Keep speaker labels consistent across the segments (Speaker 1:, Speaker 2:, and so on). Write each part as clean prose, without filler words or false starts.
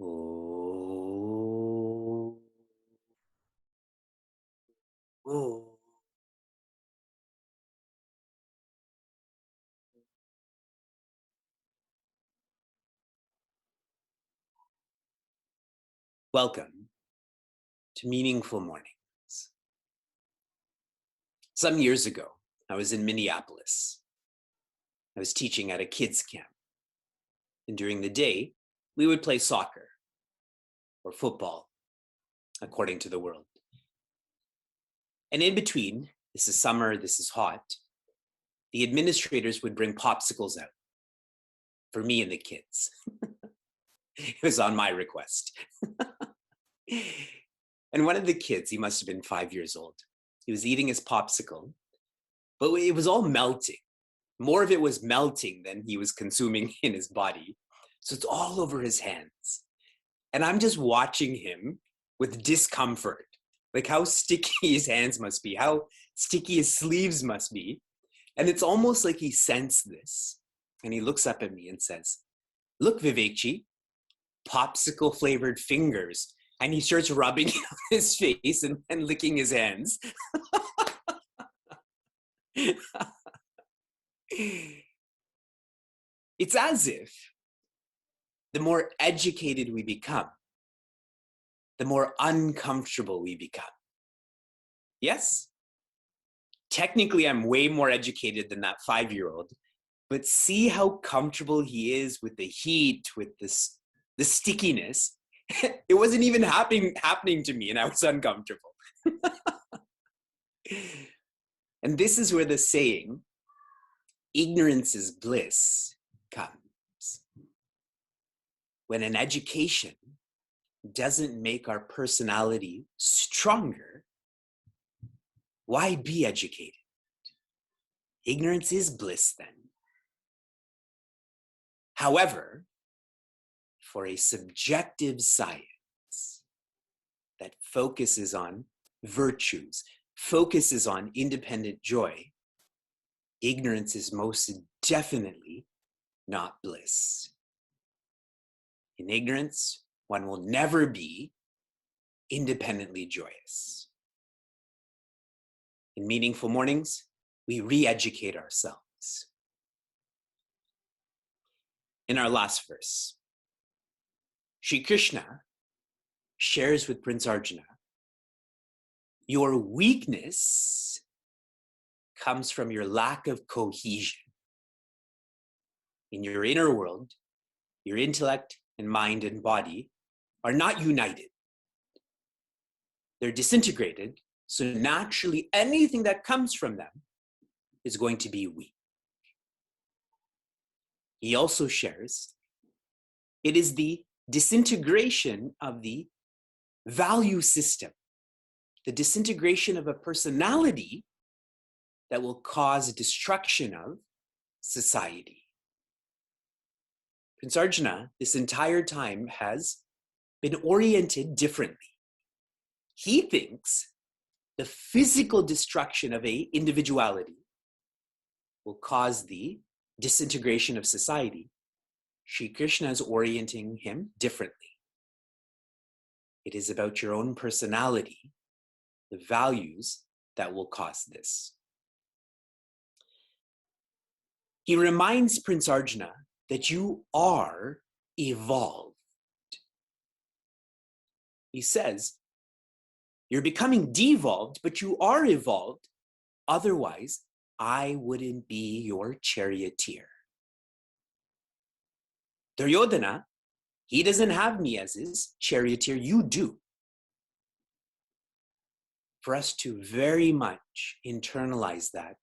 Speaker 1: Oh. Oh. Oh. Welcome to Meaningful Mornings. Some years ago, I was in Minneapolis. I was teaching at a kids' camp. And during the day, we would play soccer or football, according to the world. And in between, this is summer, this is hot, the administrators would bring popsicles out for me and the kids. It was on my request. And one of the kids, he must have been 5 years old, he was eating his popsicle, but it was all melting. More of it was melting than he was consuming in his body. So it's all over his hands. And I'm just watching him with discomfort, like how sticky his hands must be, how sticky his sleeves must be. And it's almost like he sensed this. And he looks up at me and says, "Look, Vivekji, popsicle flavored fingers." And he starts rubbing it on his face and licking his hands. It's as if the more educated we become, the more uncomfortable we become. Yes? Technically, I'm way more educated than that 5-year-old, but see how comfortable he is with the heat, with the stickiness. It wasn't even happening to me, and I was uncomfortable. And this is where the saying, ignorance is bliss, comes. When an education doesn't make our personality stronger, why be educated? Ignorance is bliss then. However, for a subjective science that focuses on virtues, focuses on independent joy, ignorance is most definitely not bliss. In ignorance, one will never be independently joyous. In Meaningful Mornings, we re-educate ourselves. In our last verse, Sri Krishna shares with Prince Arjuna, your weakness comes from your lack of cohesion. In your inner world, your intellect and mind and body are not united. They're disintegrated, so naturally anything that comes from them is going to be weak. He also shares, it is the disintegration of the value system, the disintegration of a personality that will cause destruction of society. Prince Arjuna, this entire time, has been oriented differently. He thinks the physical destruction of an individuality will cause the disintegration of society. Sri Krishna is orienting him differently. It is about your own personality, the values that will cause this. He reminds Prince Arjuna that you are evolved. He says, you're becoming devolved, but you are evolved. Otherwise, I wouldn't be your charioteer. Duryodhana, he doesn't have me as his charioteer, you do. For us to very much internalize that,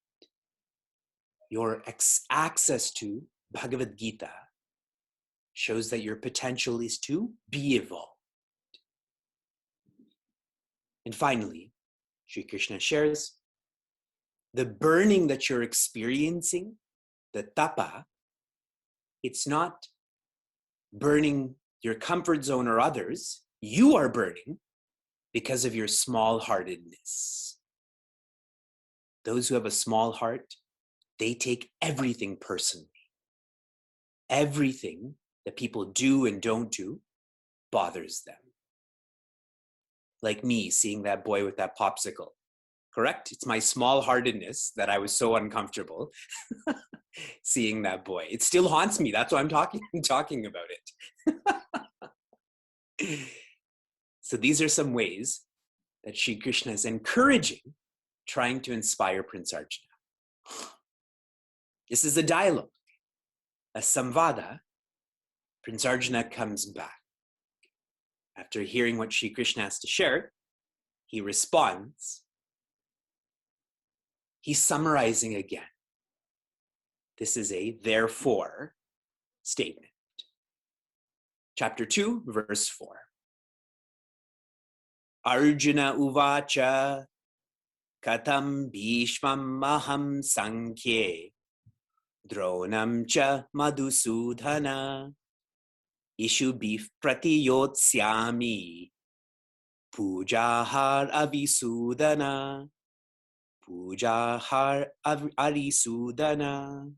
Speaker 1: your access to Bhagavad Gita shows that your potential is to be evolved. And finally, Sri Krishna shares, the burning that you're experiencing, the tapa, It's not burning your comfort zone or others. You are burning because of your small-heartedness. Those who have a small heart, they take everything personally. Everything that people do and don't do bothers them. Like me seeing that boy with that popsicle. Correct? It's my small-heartedness that I was so uncomfortable seeing that boy. It still haunts me. That's why I'm talking about it. So these are some ways that Sri Krishna is encouraging, trying to inspire Prince Arjuna. This is a dialogue, a samvada. Prince Arjuna comes back. After hearing what Sri Krishna has to share, he responds. He's summarizing again. This is a therefore statement. Chapter 2, verse 4. Arjuna uvacha katam bhishmam maham sankhye dronam cha madhusudhana ishubhi pratiyotsyami pujahar avisudana pujahar arisudana.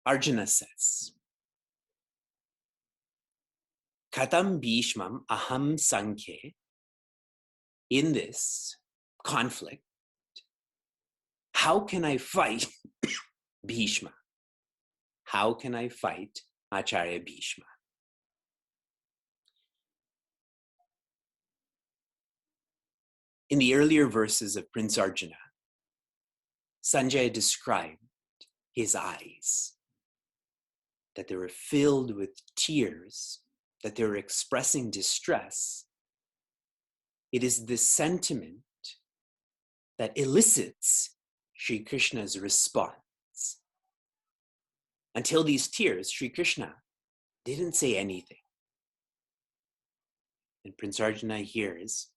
Speaker 1: Arjuna says, Katam Bhishmam Aham Sankhe, in this conflict, how can I fight Bhishma? How can I fight Acharya Bhishma? In the earlier verses of Prince Arjuna, Sanjaya described his eyes, that they were filled with tears, that they were expressing distress. It is this sentiment that elicits Sri Krishna's response. Until these tears, Sri Krishna didn't say anything. And Prince Arjuna hears,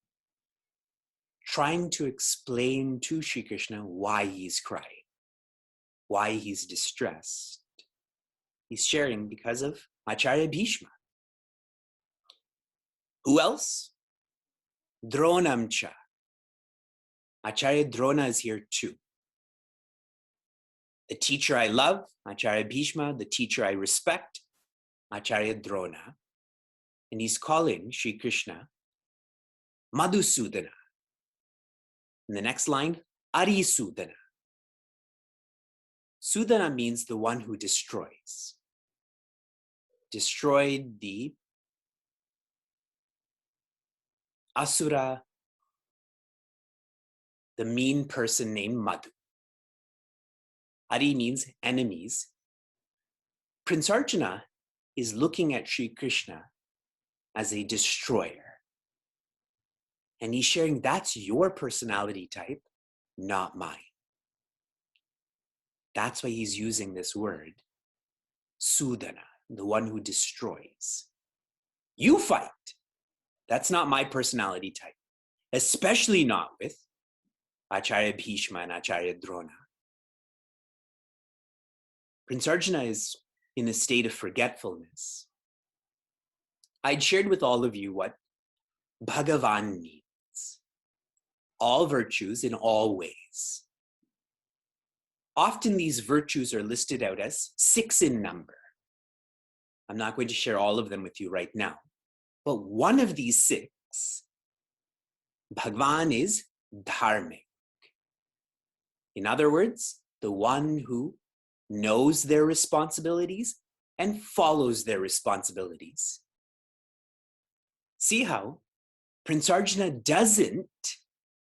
Speaker 1: trying to explain to Sri Krishna why he's crying, why he's distressed. He's sharing because of Acharya Bhishma. Who else? Dronamcha. Acharya Drona is here too. The teacher I love, Acharya Bhishma, the teacher I respect, Acharya Drona. And he's calling Sri Krishna Madhusudana. In the next line, Arisudana. Sudana means the one who destroys. Destroyed the Asura, the mean person named Madhu. Ari means enemies. Prince Arjuna is looking at Sri Krishna as a destroyer. And he's sharing, that's your personality type, not mine. That's why he's using this word, Sudana, the one who destroys. You fight. That's not my personality type, especially not with Acharya Bhishma and Acharya Drona. Prince Arjuna is in a state of forgetfulness. I'd shared with all of you what Bhagavan means. All virtues in all ways. Often these virtues are listed out as 6 in number. I'm not going to share all of them with you right now. But one of these 6, Bhagavan, is dharmic. In other words, the one who knows their responsibilities and follows their responsibilities. See how Prince Arjuna doesn't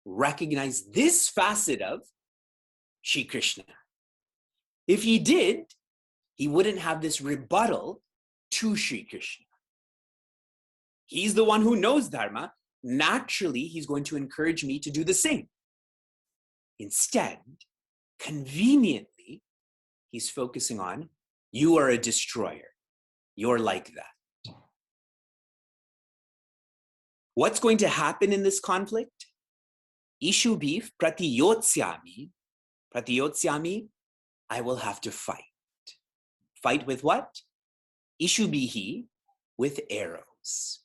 Speaker 1: recognize this facet of Sri Krishna. If he did, he wouldn't have this rebuttal to Sri Krishna. He's the one who knows dharma. Naturally, he's going to encourage me to do the same. Instead, conveniently, he's focusing on, you are a destroyer. You're like that. What's going to happen in this conflict? Ishubhi pratiyotsyami. Pratiyotsyami, I will have to fight. Fight with what? Ishubihi, with arrows.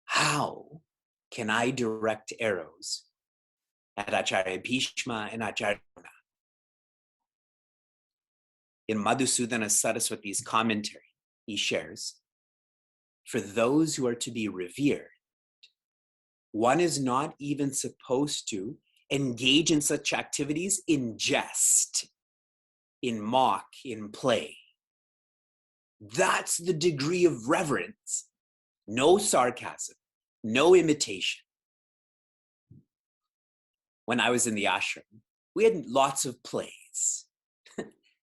Speaker 1: How can I direct arrows at Acharya Bhishma and Acharya Drona? In Madhusudana Saraswati's commentary, he shares, for those who are to be revered, one is not even supposed to engage in such activities in jest, in mock, in play. That's the degree of reverence. No sarcasm, no imitation. When I was in the ashram, we had lots of plays.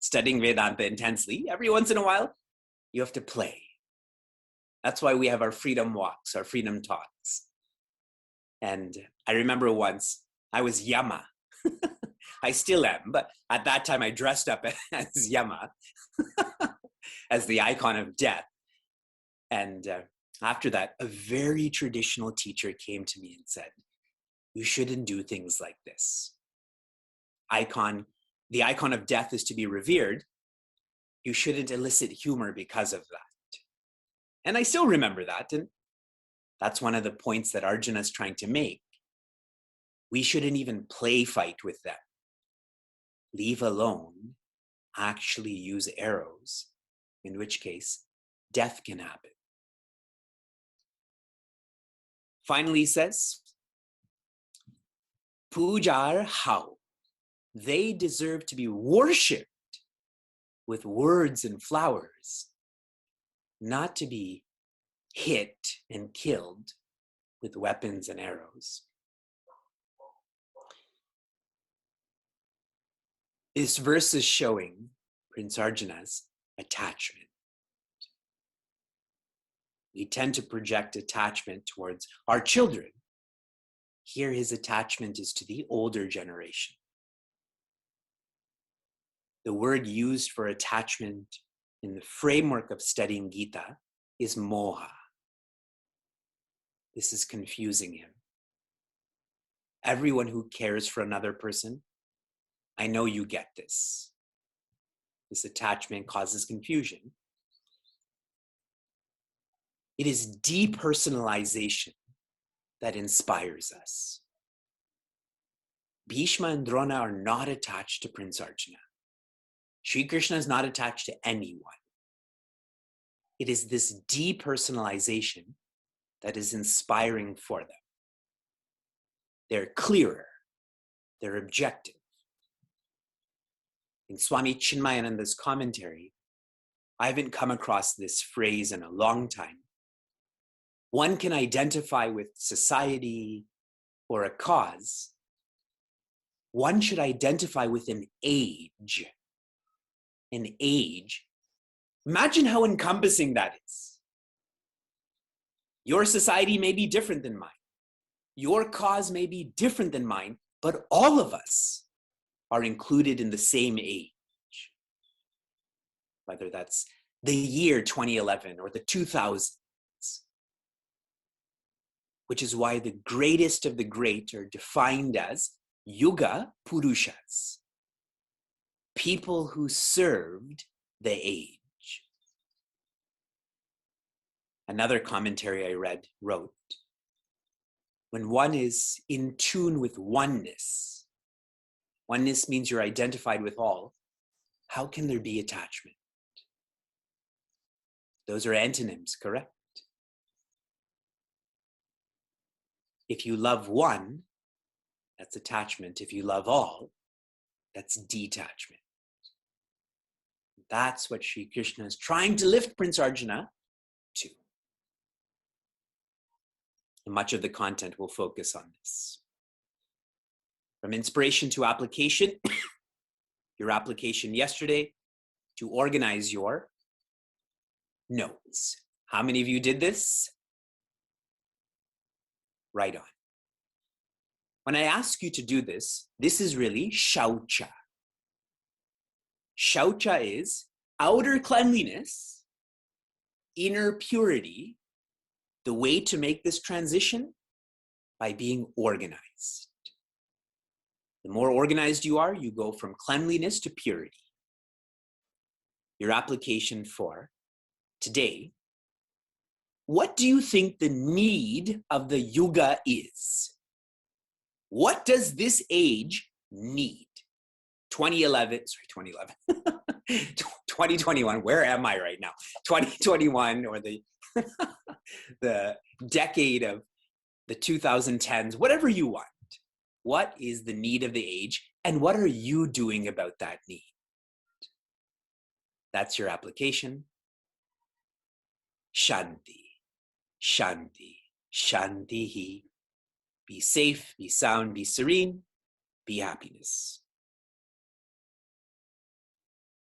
Speaker 1: Studying Vedanta intensely, every once in a while, you have to play. That's why we have our freedom walks, our freedom talks. And I remember once I was Yama. I still am, but at that time I dressed up as Yama, as the icon of death. And after that, a very traditional teacher came to me and said, you shouldn't do things like this. The icon of death is to be revered. You shouldn't elicit humor because of that. And I still remember that. And that's one of the points that Arjuna is trying to make. We shouldn't even play fight with them. Leave alone, actually use arrows, in which case death can happen. Finally, he says, Pujar how? They deserve to be worshipped with words and flowers, not to be hit and killed with weapons and arrows. This verse is showing Prince Arjuna's attachment. We tend to project attachment towards our children. Here, his attachment is to the older generation. The word used for attachment in the framework of studying Gita is moha. This is confusing him. Everyone who cares for another person, I know you get this. This attachment causes confusion. It is depersonalization that inspires us. Bhishma and Drona are not attached to Prince Arjuna. Sri Krishna is not attached to anyone. It is this depersonalization that is inspiring for them. They're clearer. They're objective. In Swami Chinmayananda's commentary, I haven't come across this phrase in a long time. One can identify with society or a cause. One should identify with an age. An age. Imagine how encompassing that is. Your society may be different than mine. Your cause may be different than mine, but all of us are included in the same age. Whether that's the year 2011 or the 2000s. Which is why the greatest of the great are defined as Yuga Purushas. People who served the age. Another commentary I read wrote, when one is in tune with oneness, oneness means you're identified with all, how can there be attachment? Those are antonyms, correct? If you love one, that's attachment. If you love all, that's detachment. That's what Sri Krishna is trying to lift Prince Arjuna to. And much of the content will focus on this. From inspiration to application, your application yesterday, to organize your notes. How many of you did this? Right on. When I ask you to do this, this is really shaucha. Shaucha is outer cleanliness, inner purity. The way to make this transition? By being organized. The more organized you are, you go from cleanliness to purity. your application for today, what do you think the need of the yuga is? What does this age need? 2021, where am I right now? 2021, or the the decade of the 2010s, whatever you want. What is the need of the age, and what are you doing about that need? That's your application. Shanti, Shanti, Shantihi. Be safe, be sound, be serene, be happiness.